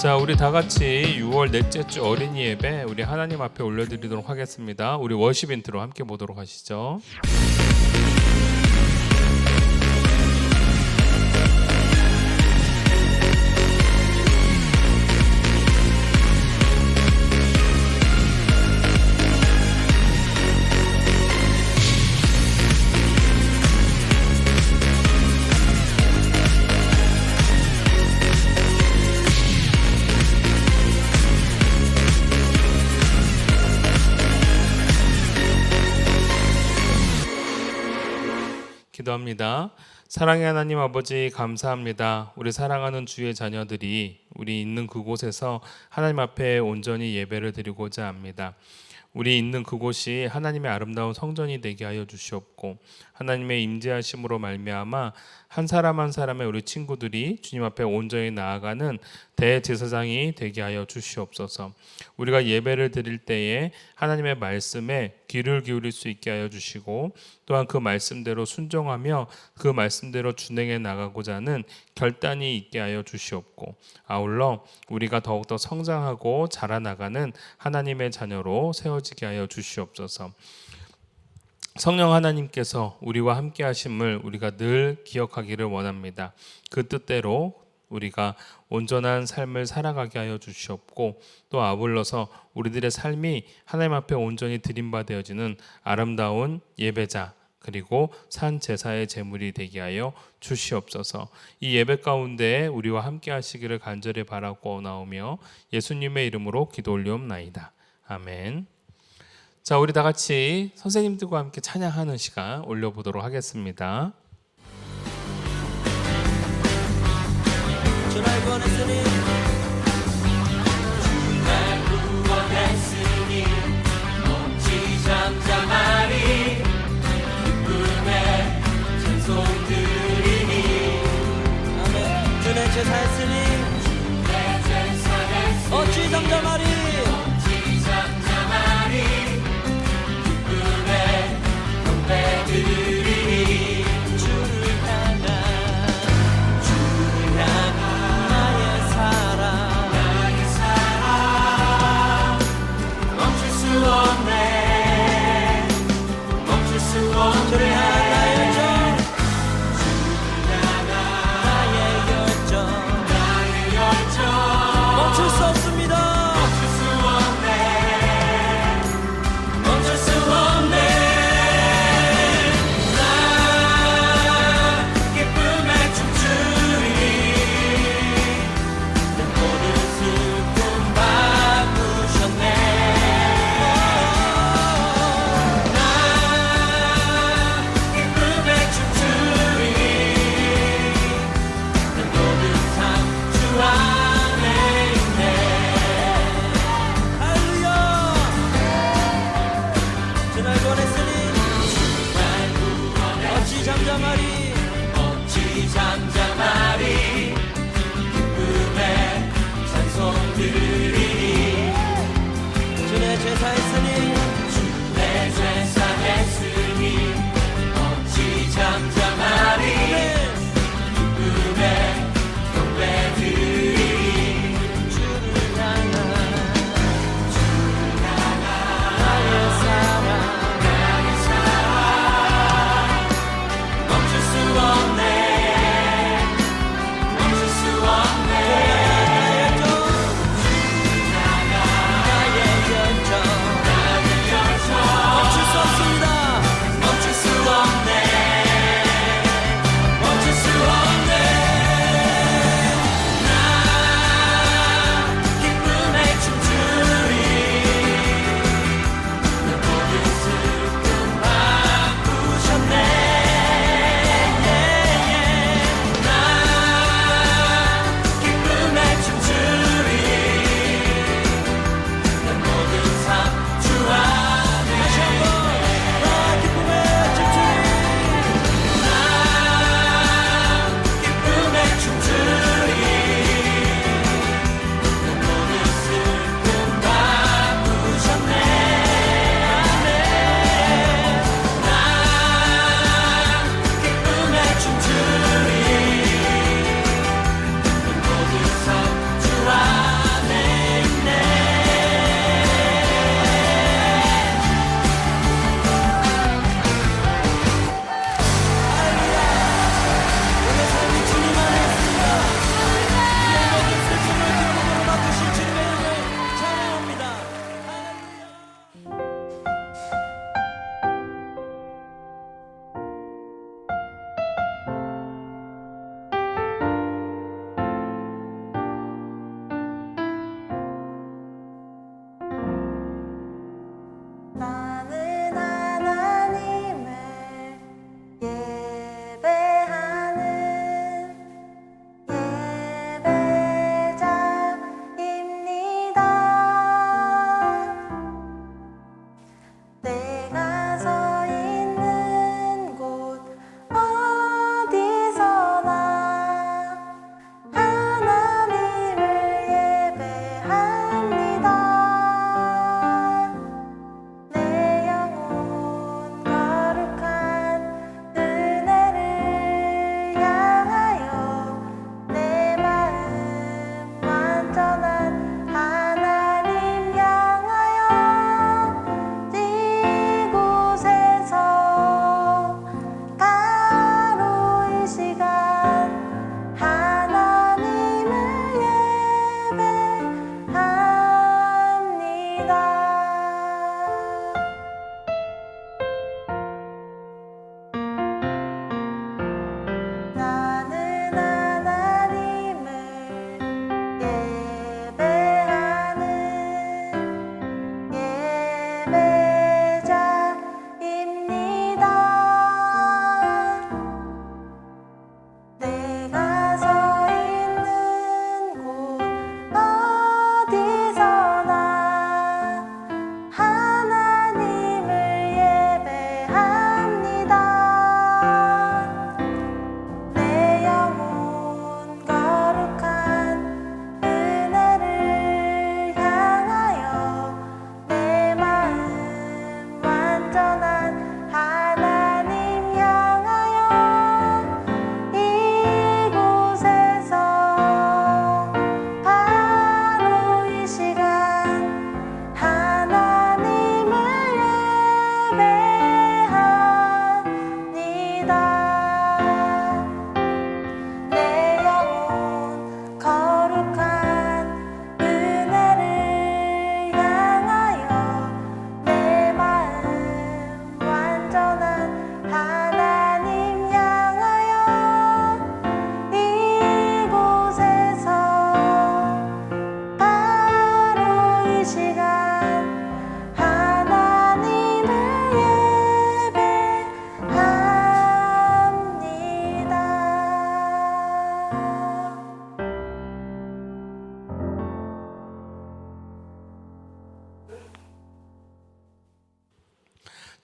자, 우리 다 같이 6월 넷째 주 어린이 예배 우리 하나님 앞에 올려드리도록 하겠습니다. 우리 워십 인트로 함께 보도록 하시죠. 기도합니다. 사랑의 하나님 아버지 감사합니다. 우리 사랑하는 주의 자녀들이 우리 있는 그곳에서 하나님 앞에 온전히 예배를 드리고자 합니다. 우리 있는 그곳이 하나님의 아름다운 성전이 되게 하여 주시옵고 하나님의 임재하심으로 말미암아 한 사람 한 사람의 우리 친구들이 주님 앞에 온전히 나아가는 대제사장이 되게 하여 주시옵소서. 우리가 예배를 드릴 때에 하나님의 말씀에 귀를 기울일 수 있게 하여 주시고 또한 그 말씀대로 순종하며 그 말씀대로 준행해 나가고자 하는 결단이 있게 하여 주시옵고 아울러 우리가 더욱더 성장하고 자라나가는 하나님의 자녀로 세워지게 하여 주시옵소서. 성령 하나님께서 우리와 함께 하심을 우리가 늘 기억하기를 원합니다. 그 뜻대로 우리가 온전한 삶을 살아가게 하여 주시옵고 또 아울러서 우리들의 삶이 하나님 앞에 온전히 드림받아지는 아름다운 예배자 그리고 산 제사의 제물이 되게 하여 주시옵소서. 이 예배 가운데 우리와 함께 하시기를 간절히 바라고 나오며 예수님의 이름으로 기도 올리옵나이다. 아멘. 자, 우리 다 같이 선생님들과 함께 찬양하는 시간 올려보도록 하겠습니다. 주 날 구원했으니 주 날 구원했으니 멈지 잠잠하리 기쁨의 찬송 드리니 아멘. 주 내 제사했으니 주 내 제사했으니 어찌 잠잠하리 어찌 잠잠하리 기쁨의 경배 드리니 주를 향한 주를 향한 나의 열정 멈출 수 없습니다. 멈출 수 없네. 나 기쁨에 춤추리 내 모든 슬픔 바꾸셨네. 어찌 잠잠하리 기쁨의 찬송 드리니 주 내 제사했으니 주 내 제사했으니 어찌 잠잠하리 기쁨의 경배 드리니 주를 향한 나의 사랑 멈출 수 없네. 멈출 수 없네. 나의 열정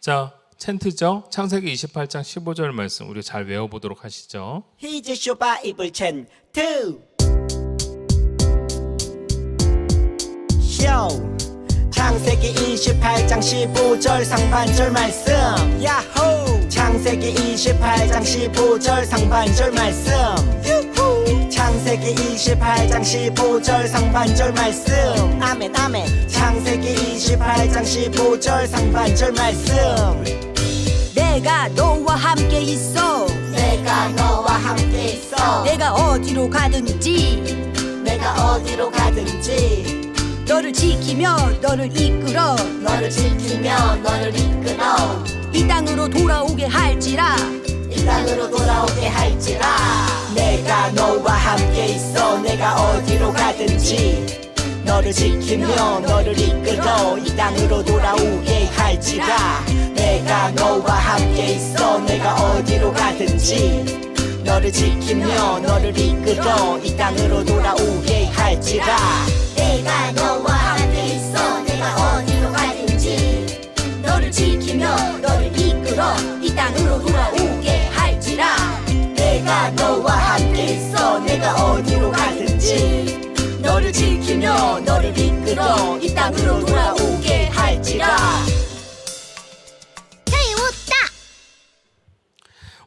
자, 챈트죠? 창세기 28장 15절 말씀 우리 잘 외워보도록 하시죠. 히즈 쇼바 이블 첸 투 쇼 창세기 28장 15절 상반절 말씀 야호 창세기 28장 15절 상반절 말씀 유후 창세기 28장 15절 상반절 말씀 아멘 아멘 창세기 28장 15절 상반절 말씀 내가 너와 함께 있어 내가 너와 함께 있어 내가 어디로 가든지 내가 어디로 가든지 너를 지키며 너를 이끌어 너를 지키며 너를 이끌어 이 땅으로 돌아오게 할지라 이 땅으로 돌아오게 할지라 내가 너와 함께 있어 내가 어디로 가든지 너를 지키며 너를 이끌어 이 땅으로 돌아오게 할지라 내가 너와 함께 있어 내가 어디로 가든지 너를 지키며 너를 이끌어 이 땅으로 돌아오게 할지라 내가 너와 함께 있어 내가 어디로 가든지 너를 지키며 너를 이끌어 이 땅으로 돌아오게 할지라 내가 너와 함께 있어 내가 어디로 가든지 너를 지키며 너를 이끌어 이 땅으로 돌아오게 할지라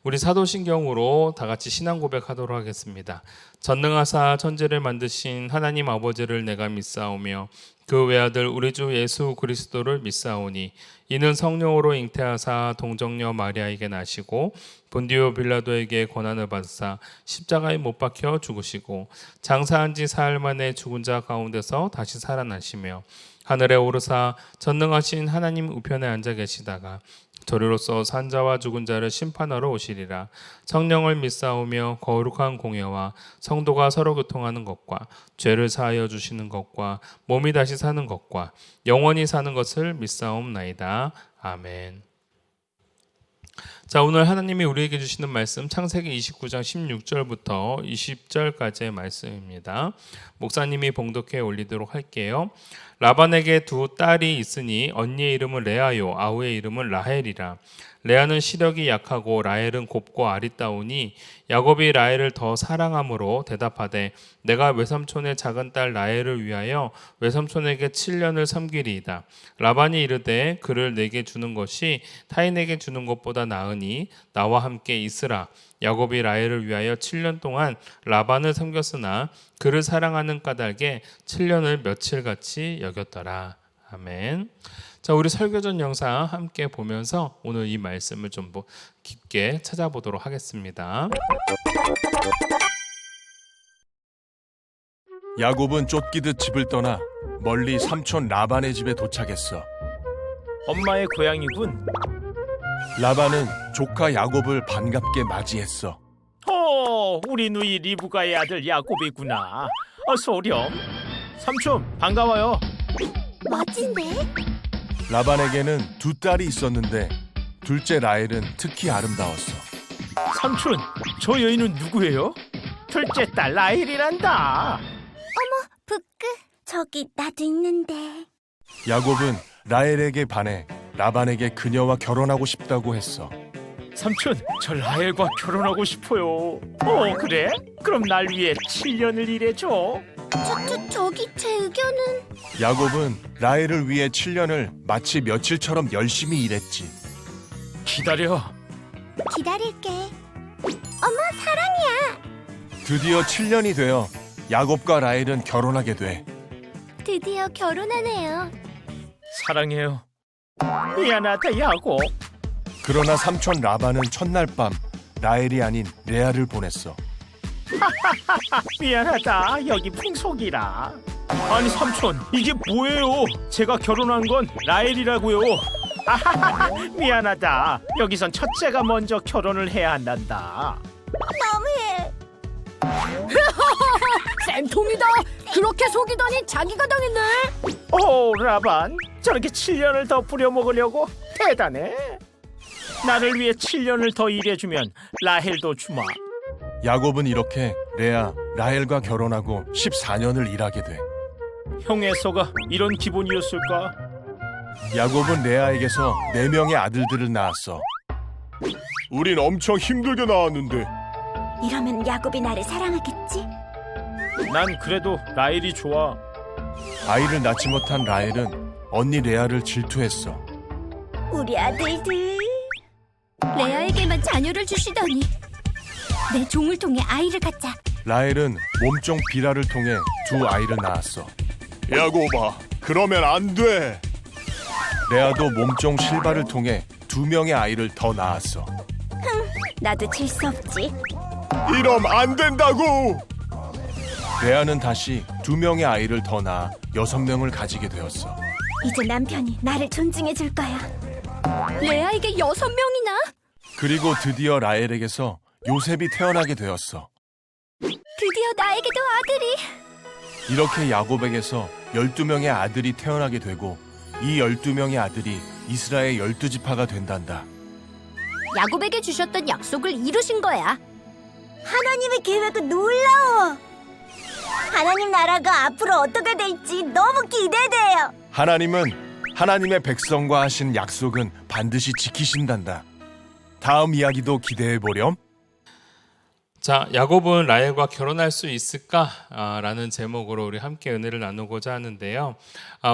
우리 사도신경으로 다 같이 신앙 고백하도록 하겠습니다. 전능하사 천지를 만드신 하나님 아버지를 내가 믿사오며 그 외아들 우리 주 예수 그리스도를 믿사오니 이는 성령으로 잉태하사 동정녀 마리아에게 나시고 본디오 빌라도에게 고난을 받으사 십자가에 못 박혀 죽으시고 장사한 지 사흘 만에 죽은 자 가운데서 다시 살아나시며 하늘에 오르사 전능하신 하나님 우편에 앉아 계시다가 저리로서 산자와 죽은 자를 심판하러 오시리라. 성령을 믿사오며 거룩한 공예와 성도가 서로 교통하는 것과 죄를 사하여 주시는 것과 몸이 다시 사는 것과 영원히 사는 것을 믿사옵나이다. 아멘. 자, 오늘 하나님이 우리에게 주시는 말씀 창세기 29장 16절부터 20절까지의 말씀입니다. 목사님이 봉독해 올리도록 할게요. 라반에게 두 딸이 있으니 언니의 이름은 레아요 아우의 이름은 라헬이라. 레아는 시력이 약하고 라헬은 곱고 아리따우니 야곱이 라헬을 더 사랑함으로 대답하되 내가 외삼촌의 작은 딸 라헬을 위하여 외삼촌에게 7년을 섬기리이다. 라반이 이르되 그를 내게 주는 것이 타인에게 주는 것보다 나으니 나와 함께 있으라. 야곱이 라헬을 위하여 7년 동안 라반을 섬겼으나 그를 사랑하는 까닭에 7년을 며칠같이 여겼더라. 아멘. 자, 우리 설교전 영상 함께 보면서 오늘 이 말씀을 좀 깊게 찾아보도록 하겠습니다. 야곱은 쫓기듯 집을 떠나 멀리 삼촌 라반의 집에 도착했어. 엄마의 고향이군. 라반은 조카 야곱을 반갑게 맞이했어. 우리 누이 리브가의 아들 야곱이구나. 어서 오렴. 삼촌 반가워요. 멋진데? 라반에게는 두 딸이 있었는데 둘째 라헬은 특히 아름다웠어. 삼촌 저 여인은 누구예요? 둘째 딸 라헬이란다. 부끄 저기 나도 있는데 야곱은 라헬에게 반해 라반에게 그녀와 결혼하고 싶다고 했어. 삼촌 저 라헬과 결혼하고 싶어요. 그래? 그럼 날 위해 7년을 일해줘. 저기 제 의견은 야곱은 라헬을 위해 7년을 마치 며칠처럼 열심히 일했지. 기다려. 기다릴게. 어머 사랑이야. 드디어 7년이 되어 야곱과 라헬은 결혼하게 돼. 드디어 결혼하네요. 사랑해요. 미안하다 야곱. 그러나 삼촌 라반은 첫날 밤 라헬이 아닌 레아를 보냈어. 미안하다 여기 풍속이라. 아니 삼촌 이게 뭐예요? 제가 결혼한 건 라헬이라고요. 미안하다. 여기선 첫째가 먼저 결혼을 해야 한단다. 너무해. 쌤통이다. 그렇게 속이더니 자기가 당했네. 라반 저렇게 7년을 더 부려먹으려고 대단해. 나를 위해 7년을 더 일해주면 라헬도 주마. 야곱은 이렇게 레아, 라헬과 결혼하고 14년을 일하게 돼. 형의 서가 이런 기분이었을까? 야곱은 레아에게서 4명의 아들들을 낳았어. 우린 엄청 힘들게 낳았는데. 이러면 야곱이 나를 사랑하겠지? 난 그래도 라헬이 좋아. 아이를 낳지 못한 라헬은 언니 레아를 질투했어. 우리 아들들. 레아에게만 자녀를 주시다니. 내 종을 통해 아이를 갖자. 라헬은 몸종 비라를 통해 2 아이를 낳았어. 야곱아, 그러면 안 돼. 레아도 몸종 실바를 통해 2명의 아이를 더 낳았어. 나도 질 수 없지. 이러면 안 된다고. 레아는 다시 2명의 아이를 더 낳아 6명을 가지게 되었어. 이제 남편이 나를 존중해 줄 거야. 레아에게 6명이나? 그리고 드디어 라헬에게서 요셉이 태어나게 되었어. 드디어 나에게도 아들이. 이렇게 야곱에게서 12명의 아들이 태어나게 되고 이 12명의 아들이 이스라엘 12지파가 된단다. 야곱에게 주셨던 약속을 이루신 거야. 하나님의 계획은 놀라워. 하나님 나라가 앞으로 어떻게 될지 너무 기대돼요. 하나님은 하나님의 백성과 하신 약속은 반드시 지키신단다. 다음 이야기도 기대해 보렴. 자, 야곱은 라헬과 결혼할 수 있을까? 라는 제목으로 우리 함께 은혜를 나누고자 하는데요.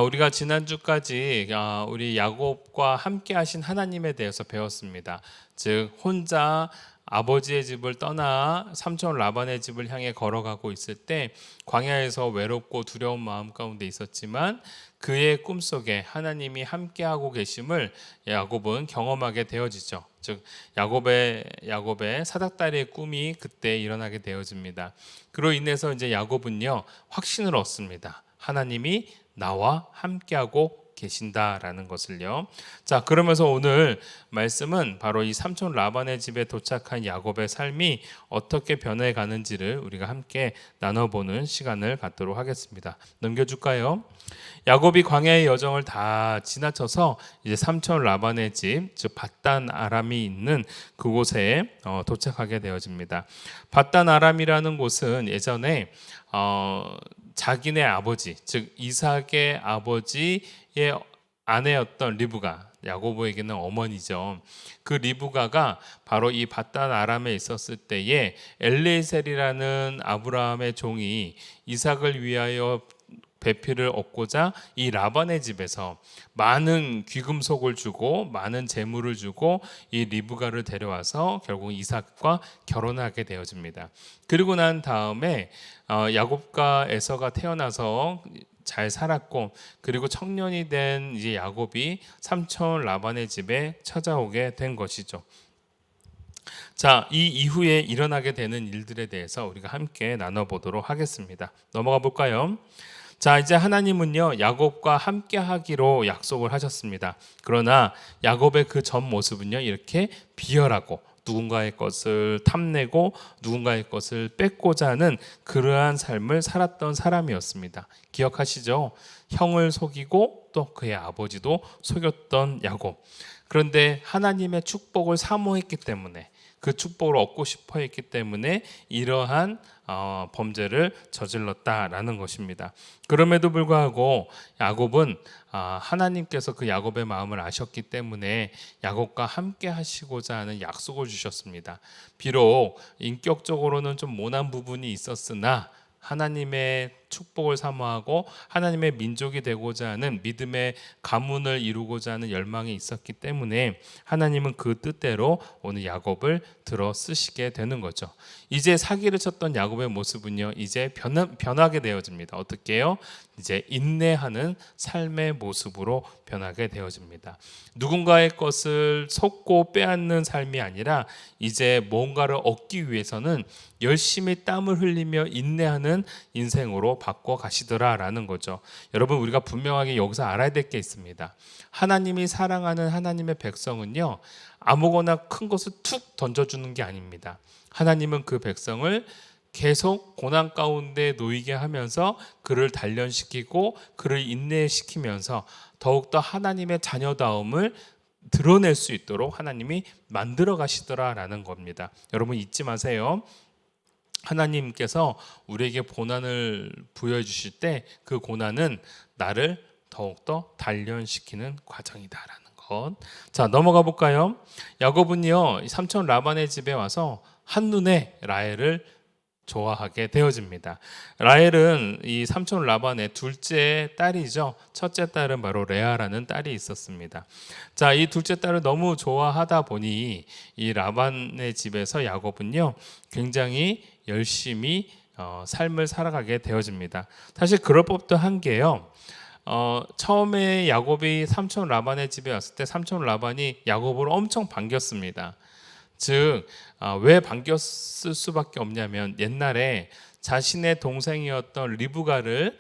우리가 지난주까지 우리 야곱과 함께 하신 하나님에 대해서 배웠습니다. 즉 혼자 아버지의 집을 떠나 삼촌 라반의 집을 향해 걸어가고 있을 때 광야에서 외롭고 두려운 마음 가운데 있었지만 그의 꿈속에 하나님이 함께하고 계심을 야곱은 경험하게 되어지죠. 즉 야곱의 사닥다리의 꿈이 그때 일어나게 되어집니다. 그로 인해서 이제 야곱은요 확신을 얻습니다. 하나님이 나와 함께하고 계신다라는 것을요. 자, 그러면서 오늘 말씀은 바로 이 삼촌 라반의 집에 도착한 야곱의 삶이 어떻게 변해가는지를 우리가 함께 나눠보는 시간을 갖도록 하겠습니다. 넘겨줄까요? 야곱이 광야의 여정을 다 지나쳐서 이제 삼촌 라반의 집, 즉 밧단 아람이 있는 그곳에 도착하게 되어집니다. 밧단 아람이라는 곳은 예전에 자기네 아버지, 즉 이삭의 아버지의 아내였던 리브가, 야고보에게는 어머니죠. 그 리브가가 바로 이 밧단 아람에 있었을 때에 엘레셀이라는 아브라함의 종이 이삭을 위하여 배필을 얻고자 이 라반의 집에서 많은 귀금속을 주고 많은 재물을 주고 이 리브가를 데려와서 결국 이삭과 결혼하게 되어집니다. 그리고 난 다음에 야곱과 에서가 태어나서 잘 살았고 그리고 청년이 된 이제 야곱이 삼촌 라반의 집에 찾아오게 된 것이죠. 자, 이 이후에 일어나게 되는 일들에 대해서 우리가 함께 나눠보도록 하겠습니다. 넘어가 볼까요? 자, 이제 하나님은요 야곱과 함께 하기로 약속을 하셨습니다. 그러나 야곱의 그 전 모습은요 이렇게 비열하고 누군가의 것을 탐내고 누군가의 것을 뺏고자 하는 그러한 삶을 살았던 사람이었습니다. 기억하시죠? 형을 속이고 또 그의 아버지도 속였던 야곱. 그런데 하나님의 축복을 사모했기 때문에 그 축복을 얻고 싶어 했기 때문에 이러한 범죄를 저질렀다라는 것입니다. 그럼에도 불구하고 야곱은 하나님께서 그 야곱의 마음을 아셨기 때문에 야곱과 함께 하시고자 하는 약속을 주셨습니다. 비록 인격적으로는 좀 모난 부분이 있었으나 하나님의 축복을 사모하고 하나님의 민족이 되고자 하는 믿음의 가문을 이루고자 하는 열망이 있었기 때문에 하나님은 그 뜻대로 오늘 야곱을 들어 쓰시게 되는 거죠. 이제 사기를 쳤던 야곱의 모습은요 이제 변하게 되어집니다. 어떻게 해요? 이제 인내하는 삶의 모습으로 변하게 되어집니다. 누군가의 것을 속고 빼앗는 삶이 아니라 이제 뭔가를 얻기 위해서는 열심히 땀을 흘리며 인내하는 인생으로 바꿔 가시더라라는 거죠. 여러분, 우리가 분명하게 여기서 알아야 될 게 있습니다. 하나님이 사랑하는 하나님의 백성은요 아무거나 큰 것을 툭 던져주는 게 아닙니다. 하나님은 그 백성을 계속 고난 가운데 놓이게 하면서 그를 단련시키고 그를 인내시키면서 더욱더 하나님의 자녀다움을 드러낼 수 있도록 하나님이 만들어 가시더라라는 겁니다. 여러분 잊지 마세요. 하나님께서 우리에게 고난을 부여해 주실 때 그 고난은 나를 더욱더 단련시키는 과정이다라는 것. 자, 넘어가 볼까요? 야곱은요, 삼촌 라반의 집에 와서 한눈에 라헬을 좋아하게 되어집니다. 라헬은 이 삼촌 라반의 둘째 딸이죠. 첫째 딸은 바로 레아라는 딸이 있었습니다. 자, 이 둘째 딸을 너무 좋아하다 보니 이 라반의 집에서 야곱은요, 굉장히 열심히 삶을 살아가게 되어집니다. 사실 그럴 법도 한 게요. 처음에 야곱이 삼촌 라반의 집에 왔을 때 삼촌 라반이 야곱을 엄청 반겼습니다. 즉, 왜 반겼을 수밖에 없냐면 옛날에 자신의 동생이었던 리브가를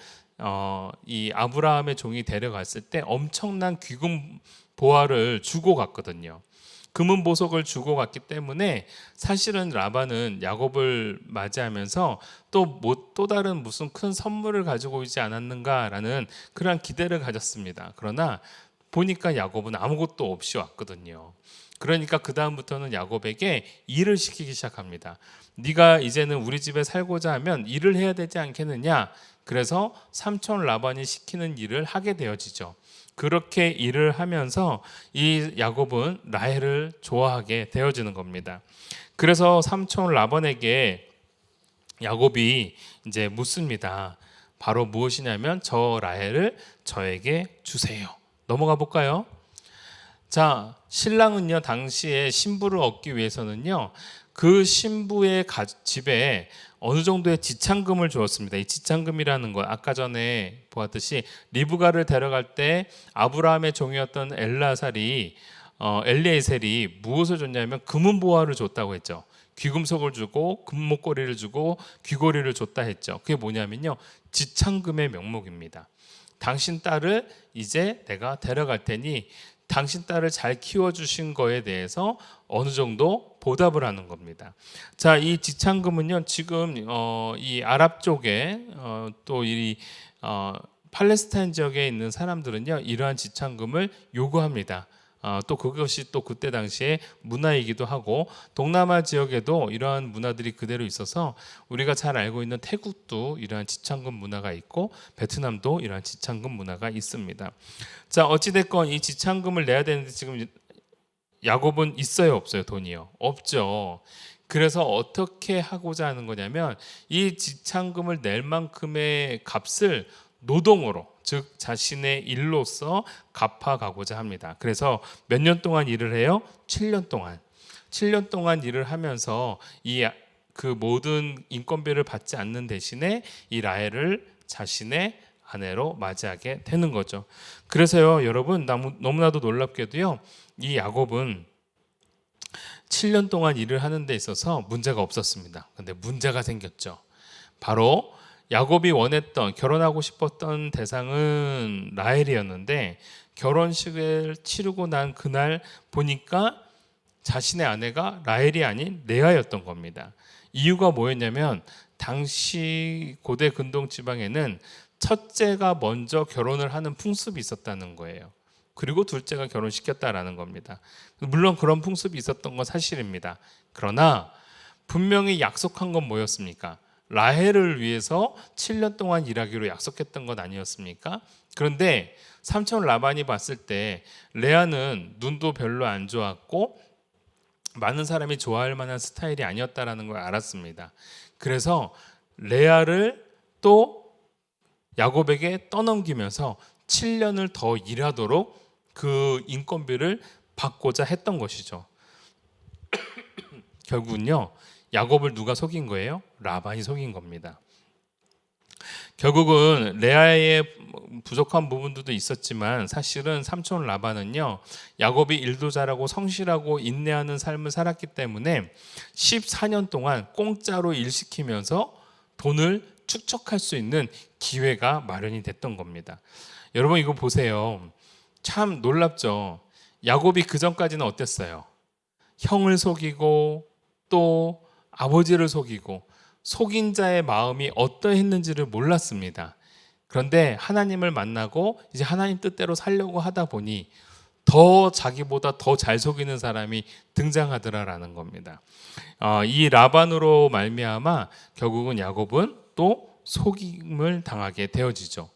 이 아브라함의 종이 데려갔을 때 엄청난 귀금 보화를 주고 갔거든요. 금은 보석을 주고 갔기 때문에 사실은 라반은 야곱을 맞이하면서 또 다른 무슨 큰 선물을 가지고 오지 않았는가라는 그런 기대를 가졌습니다. 그러나 보니까 야곱은 아무것도 없이 왔거든요. 그러니까 그 다음부터는 야곱에게 일을 시키기 시작합니다. 네가 이제는 우리 집에 살고자 하면 일을 해야 되지 않겠느냐. 그래서 삼촌 라반이 시키는 일을 하게 되어지죠. 그렇게 일을 하면서 이 야곱은 라헬을 좋아하게 되어지는 겁니다. 그래서 삼촌 라반에게 야곱이 이제 묻습니다. 바로 무엇이냐면 저 라헬을 저에게 주세요. 넘어가 볼까요? 자, 신랑은요, 당시에 신부를 얻기 위해서는요, 그 신부의 집에 어느 정도의 지참금을 주었습니다. 이 지참금이라는 건 아까 전에 보았듯이 리브가를 데려갈 때 아브라함의 종이었던 엘리에셀이 무엇을 줬냐면 금은 보화를 줬다고 했죠. 귀금속을 주고 금목걸이를 주고 귀걸이를 줬다 했죠. 그게 뭐냐면요, 지참금의 명목입니다. 당신 딸을 이제 내가 데려갈 테니 당신 딸을 잘 키워주신 거에 대해서 어느 정도 보답을 하는 겁니다. 자, 이 지참금은요, 지금 이 아랍 쪽에 또 이 팔레스타인 지역에 있는 사람들은요, 이러한 지참금을 요구합니다. 또 그것이 또 그때 당시에 문화이기도 하고 동남아 지역에도 이러한 문화들이 그대로 있어서 우리가 잘 알고 있는 태국도 이러한 지참금 문화가 있고 베트남도 이러한 지참금 문화가 있습니다. 자, 어찌됐건 이 지참금을 내야 되는데 지금 야곱은 있어요, 없어요? 돈이요? 없죠. 그래서 어떻게 하고자 하는 거냐면 이 지참금을 낼 만큼의 값을 노동으로, 즉 자신의 일로서 갚아가고자 합니다. 그래서 몇 년 동안 일을 해요? 7년 동안. 7년 동안 일을 하면서 그 모든 인건비를 받지 않는 대신에 이 라헬을 자신의 아내로 맞이하게 되는 거죠. 그래서요, 여러분, 너무나도 놀랍게도요, 이 야곱은 7년 동안 일을 하는 데 있어서 문제가 없었습니다. 근데 문제가 생겼죠. 바로 야곱이 원했던, 결혼하고 싶었던 대상은 라헬이었는데 결혼식을 치르고 난 그날 보니까 자신의 아내가 라헬이 아닌 레아였던 겁니다. 이유가 뭐였냐면 당시 고대 근동 지방에는 첫째가 먼저 결혼을 하는 풍습이 있었다는 거예요. 그리고 둘째가 결혼시켰다라는 겁니다. 물론 그런 풍습이 있었던 건 사실입니다. 그러나 분명히 약속한 건 뭐였습니까? 라헬을 위해서 7년 동안 일하기로 약속했던 것 아니었습니까? 그런데 삼촌 라반이 봤을 때 레아는 눈도 별로 안 좋았고 많은 사람이 좋아할 만한 스타일이 아니었다라는 걸 알았습니다. 그래서 레아를 또 야곱에게 떠넘기면서 7년을 더 일하도록 그 인건비를 받고자 했던 것이죠. 결국은요, 야곱을 누가 속인 거예요? 라반이 속인 겁니다. 결국은 레아의 부족한 부분들도 있었지만 사실은 삼촌 라반은요, 야곱이 일도 잘하고 성실하고 인내하는 삶을 살았기 때문에 14년 동안 공짜로 일시키면서 돈을 축적할 수 있는 기회가 마련이 됐던 겁니다. 여러분, 이거 보세요. 참 놀랍죠. 야곱이 그 전까지는 어땠어요? 형을 속이고 또 아버지를 속이고 속인 자의 마음이 어떠했는지를 몰랐습니다. 그런데 하나님을 만나고 이제 하나님 뜻대로 살려고 하다 보니 더 자기보다 더 잘 속이는 사람이 등장하더라라는 겁니다. 이 라반으로 말미암아 결국은 야곱은 또 속임을 당하게 되어지죠.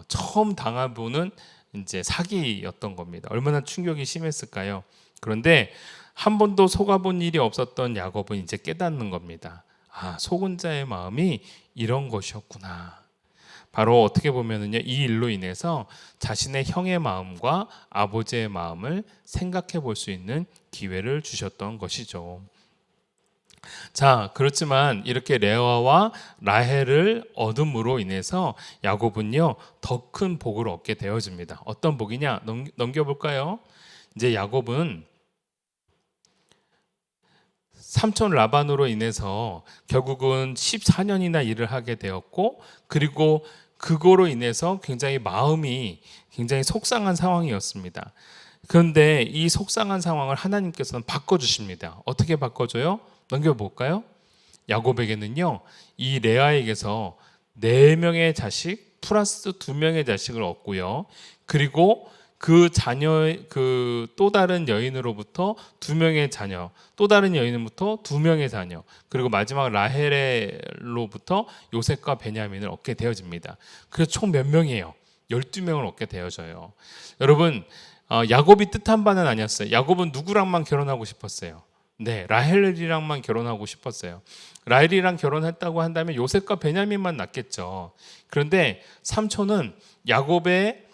처음 당해보는 이제 사기였던 겁니다. 얼마나 충격이 심했을까요? 그런데 한 번도 속아본 일이 없었던 야곱은 이제 깨닫는 겁니다. 아, 속은 자의 마음이 이런 것이었구나. 바로 어떻게 보면은요, 이 일로 인해서 자신의 형의 마음과 아버지의 마음을 생각해 볼 수 있는 기회를 주셨던 것이죠. 자, 그렇지만 이렇게 레아와 라헬을 얻음으로 인해서 야곱은요, 더 큰 복을 얻게 되어집니다. 어떤 복이냐? 넘겨볼까요? 이제 야곱은 삼촌 라반으로 인해서 결국은 14년이나 일을 하게 되었고, 그리고 그거로 인해서 굉장히 마음이 굉장히 속상한 상황이었습니다. 그런데 이 속상한 상황을 하나님께서는 바꿔주십니다. 어떻게 바꿔줘요? 넘겨볼까요? 야곱에게는요, 이 레아에게서 4명의 자식 플러스 2명의 자식을 얻고요. 그리고 그 자녀의 그 또 다른 여인으로부터 2명의 자녀, 또 다른 여인으로부터 2명의 자녀, 그리고 마지막 라헬로부터 요셉과 베냐민을 얻게 되어집니다. 그래서 총 몇 명이에요? 12명을 얻게 되어져요. 여러분, 야곱이 뜻한 바는 아니었어요. 야곱은 누구랑만 결혼하고 싶었어요? 네, 라헬이랑만 결혼하고 싶었어요. 라헬이랑 결혼했다고 한다면 요셉과 베냐민만 낳겠죠. 그런데 삼촌은 야곱의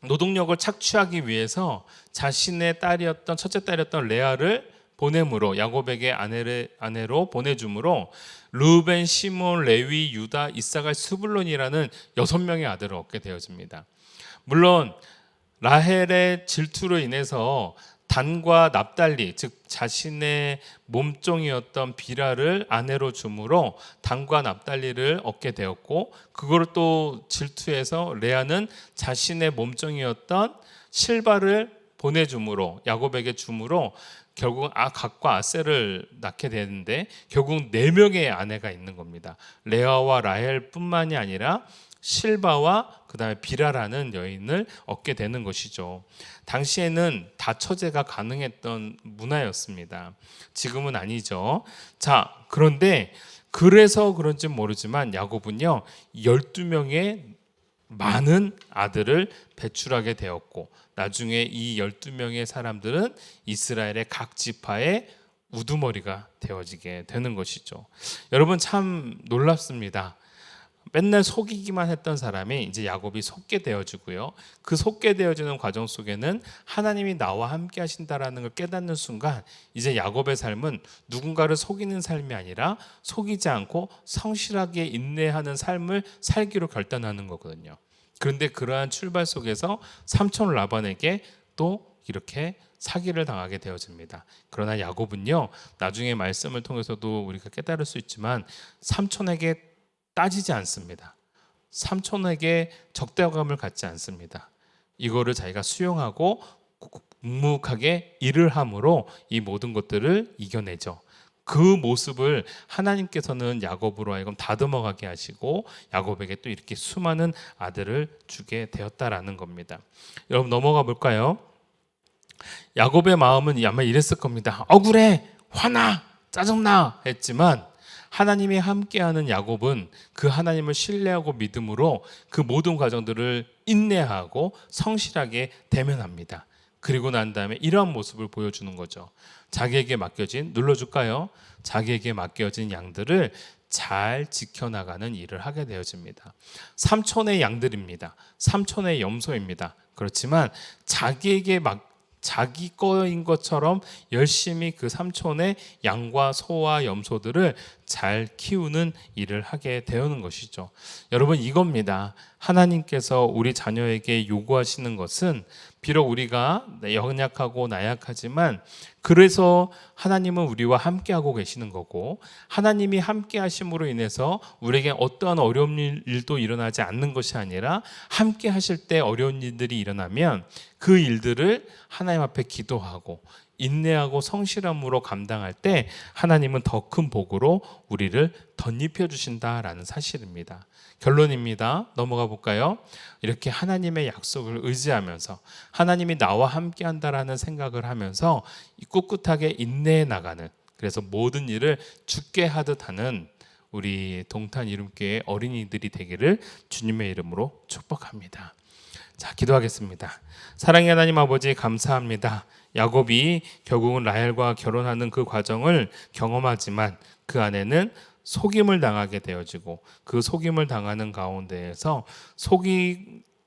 노동력을 착취하기 위해서 자신의 딸이었던 첫째 딸이었던 레아를 보냄으로, 야곱에게 아내로 보내줌으로 르우벤, 시몬, 레위, 유다, 이사갈, 스불론이라는 6명의 아들을 얻게 되어집니다. 물론 라헬의 질투로 인해서 단과 납달리, 즉 자신의 몸종이었던 비라를 아내로 줌으로 단과 납달리를 얻게 되었고, 그걸 또 질투해서 레아는 자신의 몸종이었던 실바를 보내줌으로, 야곱에게 줌으로 결국 각과 아셀을 낳게 되는데, 결국 4명의 아내가 있는 겁니다. 레아와 라헬뿐만이 아니라 실바와 그 다음에 비라라는 여인을 얻게 되는 것이죠. 당시에는 다처제가 가능했던 문화였습니다. 지금은 아니죠. 자, 그런데 그래서 그런지 모르지만 야곱은요, 12명의 많은 아들을 배출하게 되었고, 나중에 이 12명의 사람들은 이스라엘의 각 지파의 우두머리가 되어지게 되는 것이죠. 여러분, 참 놀랍습니다. 맨날 속이기만 했던 사람이 이제 야곱이 속게 되어지고요. 그 속게 되어지는 과정 속에는 하나님이 나와 함께 하신다라는 걸 깨닫는 순간, 이제 야곱의 삶은 누군가를 속이는 삶이 아니라 속이지 않고 성실하게 인내하는 삶을 살기로 결단하는 거거든요. 그런데 그러한 출발 속에서 삼촌 라반에게 또 이렇게 사기를 당하게 되어집니다. 그러나 야곱은요, 나중에 말씀을 통해서도 우리가 깨달을 수 있지만 삼촌에게 따지지 않습니다. 삼촌에게 적대감을 갖지 않습니다. 이거를 자기가 수용하고 묵묵하게 일을 함으로 이 모든 것들을 이겨내죠. 그 모습을 하나님께서는 야곱으로 하여금 다듬어가게 하시고 야곱에게 또 이렇게 수많은 아들을 주게 되었다라는 겁니다. 여러분, 넘어가 볼까요? 야곱의 마음은 아마 이랬을 겁니다. 억울해, 화나, 짜증나 했지만, 하나님이 함께하는 야곱은 그 하나님을 신뢰하고 믿음으로 그 모든 과정들을 인내하고 성실하게 대면합니다. 그리고 난 다음에 이러한 모습을 보여주는 거죠. 자기에게 맡겨진, 눌러줄까요? 자기에게 맡겨진 양들을 잘 지켜나가는 일을 하게 되어집니다. 삼촌의 양들입니다. 삼촌의 염소입니다. 그렇지만 자기 거인 것처럼 열심히 그 삼촌의 양과 소와 염소들을 잘 키우는 일을 하게 되는 것이죠. 여러분, 이겁니다. 하나님께서 우리 자녀에게 요구하시는 것은, 비록 우리가 연약하고 나약하지만 그래서 하나님은 우리와 함께하고 계시는 거고, 하나님이 함께하심으로 인해서 우리에게 어떠한 어려운 일도 일어나지 않는 것이 아니라, 함께 하실 때 어려운 일들이 일어나면 그 일들을 하나님 앞에 기도하고 인내하고 성실함으로 감당할 때 하나님은 더 큰 복으로 우리를 덧입혀 주신다라는 사실입니다. 결론입니다. 넘어가 볼까요? 이렇게 하나님의 약속을 의지하면서 하나님이 나와 함께 한다라는 생각을 하면서 꿋꿋하게 인내해 나가는, 그래서 모든 일을 죽게 하듯 하는 우리 동탄 이름교회 어린이들이 되기를 주님의 이름으로 축복합니다. 자, 기도하겠습니다. 사랑의 하나님 아버지, 감사합니다. 야곱이 결국은 라헬과 결혼하는 그 과정을 경험하지만 그 안에는 속임을 당하게 되어지고, 그 속임을 당하는 가운데에서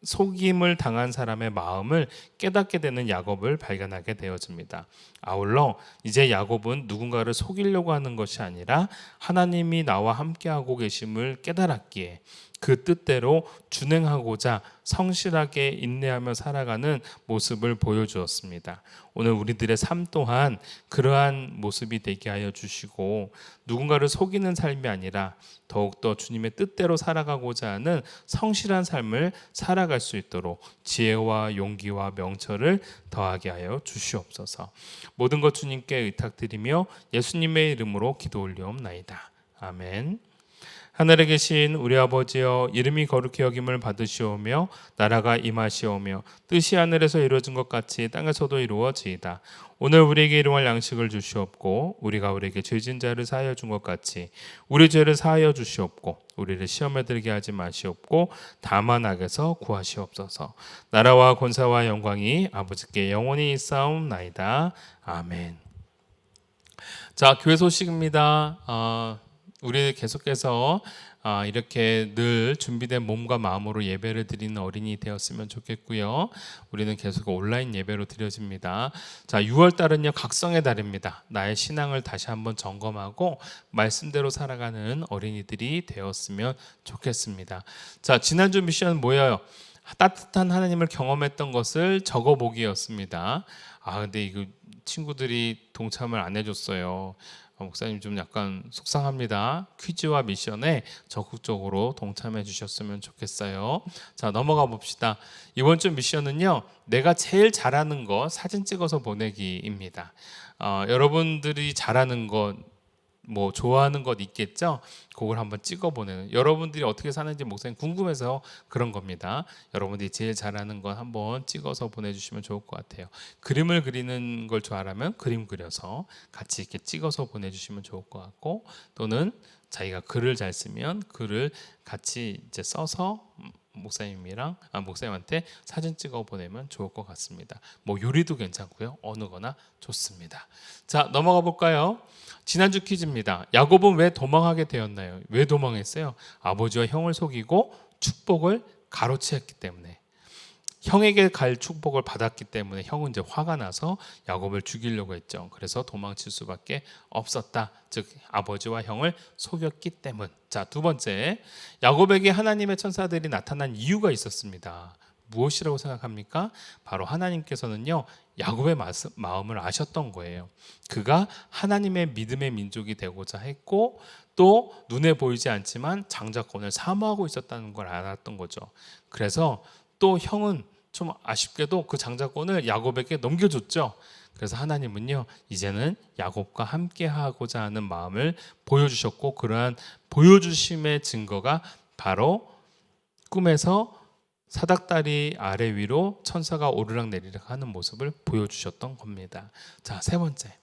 속임을 당한 사람의 마음을 깨닫게 되는 야곱을 발견하게 되어집니다. 아울러 이제 야곱은 누군가를 속이려고 하는 것이 아니라 하나님이 나와 함께하고 계심을 깨달았기에 그 뜻대로 준행하고자 성실하게 인내하며 살아가는 모습을 보여주었습니다. 오늘 우리들의 삶 또한 그러한 모습이 되게 하여 주시고, 누군가를 속이는 삶이 아니라 더욱더 주님의 뜻대로 살아가고자 하는 성실한 삶을 살아갈 수 있도록 지혜와 용기와 명철을 더하게 하여 주시옵소서. 모든 것 주님께 의탁드리며 예수님의 이름으로 기도 올리옵나이다. 아멘. 하늘에 계신 우리 아버지여, 이름이 거룩히 여김을 받으시오며 나라가 임하시오며 뜻이 하늘에서 이루어진 것 같이 땅에서도 이루어지이다. 오늘 우리에게 일용할 양식을 주시옵고 우리가 우리에게 죄진 자를 사하여 준 것 같이 우리 죄를 사하여 주시옵고 우리를 시험에 들게 하지 마시옵고 다만 악에서 구하시옵소서. 나라와 권세와 영광이 아버지께 영원히 있사옵나이다. 아멘. 자, 교회 소식입니다. 우리 계속해서 이렇게 늘 준비된 몸과 마음으로 예배를 드리는 어린이 되었으면 좋겠고요. 우리는 계속 온라인 예배로 드려집니다. 자, 6월 달은요, 각성의 달입니다. 나의 신앙을 다시 한번 점검하고 말씀대로 살아가는 어린이들이 되었으면 좋겠습니다. 자, 지난주 미션은 뭐예요? 따뜻한 하나님을 경험했던 것을 적어보기였습니다. 근데 이거 친구들이 동참을 안 해줬어요. 목사님 좀 약간 속상합니다. 퀴즈와 미션에 적극적으로 동참해 주셨으면 좋겠어요. 자, 넘어가 봅시다. 이번 주 미션은요, 내가 제일 잘하는 거 사진 찍어서 보내기입니다. 여러분들이 잘하는 것, 뭐 좋아하는 것 있겠죠? 그걸 한번 찍어 보내는, 여러분들이 어떻게 사는지 목사님 궁금해서 그런 겁니다. 여러분들이 제일 잘하는 건 한번 찍어서 보내주시면 좋을 것 같아요. 그림을 그리는 걸 좋아하면 그림 그려서 같이 이렇게 찍어서 보내주시면 좋을 것 같고, 또는 자기가 글을 잘 쓰면 글을 같이 이제 써서 목사님한테 사진 찍어 보내면 좋을 것 같습니다. 뭐 요리도 괜찮고요, 어느 거나 좋습니다. 자, 넘어가 볼까요? 지난주 퀴즈입니다. 야곱은 왜 도망하게 되었나요? 왜 도망했어요? 아버지와 형을 속이고 축복을 가로채었기 때문에, 형에게 갈 축복을 받았기 때문에 형은 이제 화가 나서 야곱을 죽이려고 했죠. 그래서 도망칠 수밖에 없었다. 즉 아버지와 형을 속였기 때문. 자, 두 번째, 야곱에게 하나님의 천사들이 나타난 이유가 있었습니다. 무엇이라고 생각합니까? 바로 하나님께서는요, 야곱의 마음을 아셨던 거예요. 그가 하나님의 믿음의 민족이 되고자 했고, 또 눈에 보이지 않지만 장자권을 사모하고 있었다는 걸 알았던 거죠. 그래서 또 형은 좀 아쉽게도 그 장자권을 야곱에게 넘겨줬죠. 그래서 하나님은요, 이제는 야곱과 함께 하고자 하는 마음을 보여주셨고, 그러한 보여주심의 증거가 바로 꿈에서 사닥다리 아래 위로 천사가 오르락 내리락 하는 모습을 보여주셨던 겁니다. 자, 세 번째,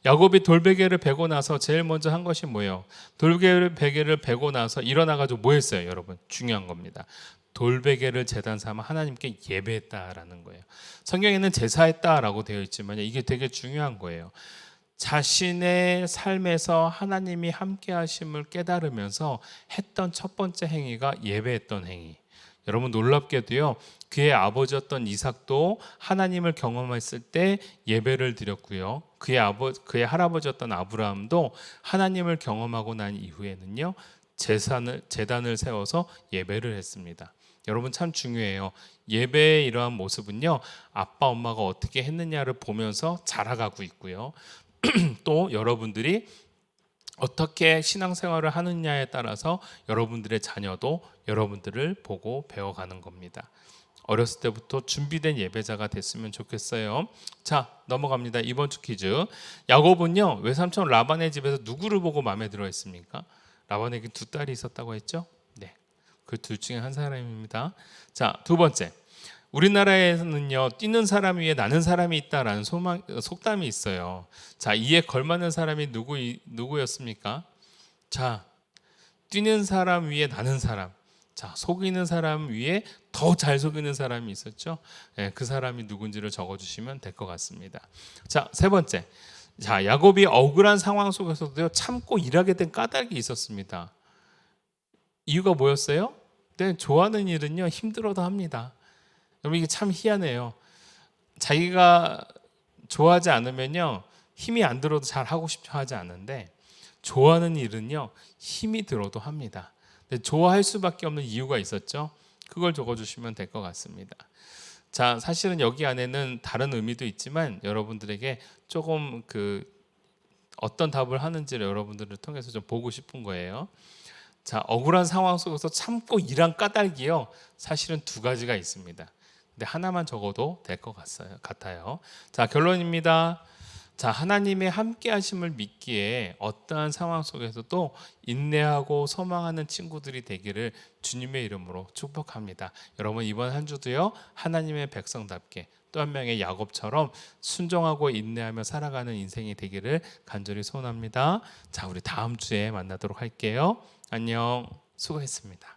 야곱이 돌베개를 베고 나서 제일 먼저 한 것이 뭐예요? 돌베개를 베고 나서 일어나가지고 뭐 했어요? 여러분, 중요한 겁니다. 돌베개를 제단 삼아 하나님께 예배했다라는 거예요. 성경에는 제사했다라고 되어 있지만 이게 되게 중요한 거예요. 자신의 삶에서 하나님이 함께 하심을 깨달으면서 했던 첫 번째 행위가 예배했던 행위. 여러분, 놀랍게도요, 그의 아버지였던 이삭도 하나님을 경험했을 때 예배를 드렸고요, 그의 할아버지였던 아브라함도 하나님을 경험하고 난 이후에는요, 제단을 세워서 예배를 했습니다. 여러분, 참 중요해요. 예배의 이러한 모습은요, 아빠 엄마가 어떻게 했느냐를 보면서 자라가고 있고요, 또 여러분들이 어떻게 신앙생활을 하느냐에 따라서 여러분들의 자녀도 여러분들을 보고 배워가는 겁니다. 어렸을 때부터 준비된 예배자가 됐으면 좋겠어요. 자, 넘어갑니다. 이번 주 퀴즈. 야곱은요, 외삼촌 라반의 집에서 누구를 보고 마음에 들어 했습니까? 라반에게 두 딸이 있었다고 했죠? 네, 그 둘 중에 한 사람입니다. 자, 두 번째, 우리나라에는요, 뛰는 사람 위에 나는 사람이 있다라는 속담이 있어요. 자, 이에 걸맞는 사람이 누구였습니까? 자, 뛰는 사람 위에 나는 사람. 자, 속이는 사람 위에 더 잘 속이는 사람이 있었죠. 예, 그 사람이 누군지를 적어주시면 될 것 같습니다. 자, 세 번째. 자, 야곱이 억울한 상황 속에서도 참고 일하게 된 까닭이 있었습니다. 이유가 뭐였어요? 네, 좋아하는 일은요 힘들어도 합니다. 여러분 이게 참 희한해요. 자기가 좋아하지 않으면요 힘이 안 들어도 잘 하고 싶어 하지 않는데 좋아하는 일은요 힘이 들어도 합니다. 근데 좋아할 수밖에 없는 이유가 있었죠. 그걸 적어주시면 될 것 같습니다. 자, 사실은 여기 안에는 다른 의미도 있지만 여러분들에게 조금 어떤 답을 하는지를 여러분들을 통해서 좀 보고 싶은 거예요. 자, 억울한 상황 속에서 참고 일한 까닭이요 사실은 두 가지가 있습니다. 근데 하나만 적어도 될 것 같아요. 자, 결론입니다. 자, 하나님의 함께 하심을 믿기에 어떠한 상황 속에서도 인내하고 소망하는 친구들이 되기를 주님의 이름으로 축복합니다. 여러분 이번 한 주도요 하나님의 백성답게 또 한 명의 야곱처럼 순종하고 인내하며 살아가는 인생이 되기를 간절히 소원합니다. 자, 우리 다음 주에 만나도록 할게요. 안녕. 수고했습니다.